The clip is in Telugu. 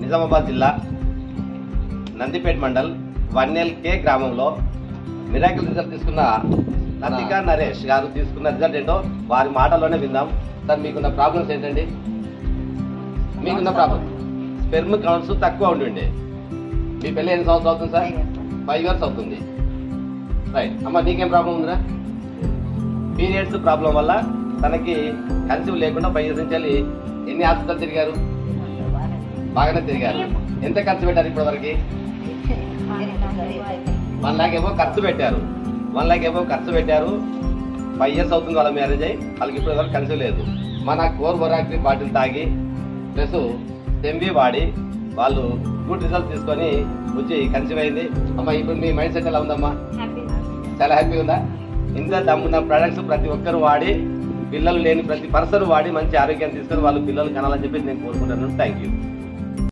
నిజామాబాద్ జిల్లా నందిపేట మండల్ వన్నెల్కే గ్రామంలో మిరాకిల్ రిజల్ట్ తీసుకున్న లతికా నరేష్ గారు తీసుకున్న రిజల్ట్ ఏంటో వారి మాటల్లోనే విందాం. సార్, మీకున్న ప్రాబ్లమ్స్ ఏంటండి? మీకున్న ప్రాబ్లం స్పెర్మ్ కౌంట్స్ తక్కువ ఉండి మీ పెళ్ళి ఎన్ని సంవత్సరాలు అవుతుంది సార్? 5 years అవుతుంది. రైట్ అమ్మ, నీకేం ప్రాబ్లం ఉందిరా? పీరియడ్స్ ప్రాబ్లం వల్ల తనకి కన్సీవ్ లేకుండా 5 years నుంచి ఎన్ని హాస్పిటల్ తిరిగారు? బాగానే తిరిగారు. ఎంత ఖర్చు పెట్టారు ఇప్పటి వరకు? 1 lakh ఏమో ఖర్చు పెట్టారు. 1 lakh ఏమో ఖర్చు పెట్టారు. 5 years అవుతుంది వాళ్ళ మ్యారేజ్ అయ్యి. వాళ్ళకి ఇప్పటి వరకు కన్సీవ్ లేదు. మన కోర్ బొరాక్టివ్ బాటిల్ తాగి ప్లస్ ఎంబీ వాడి వాళ్ళు గుడ్ రిజల్ట్ తీసుకొని వచ్చి కన్సీవ్ అయింది. అమ్మ, ఇప్పుడు మీ మైండ్ సెట్ ఎలా ఉందమ్మా? చాలా హ్యాపీ ఉందా? ఇంత దమ్మున్న ప్రొడక్ట్స్ ప్రతి ఒక్కరు వాడి, పిల్లలు లేని ప్రతి పర్సన్ వాడి మంచి ఆరోగ్యాన్ని తీసుకొని వాళ్ళు పిల్లలు కనాలని చెప్పి నేను కోరుకుంటున్నాను. Thank you.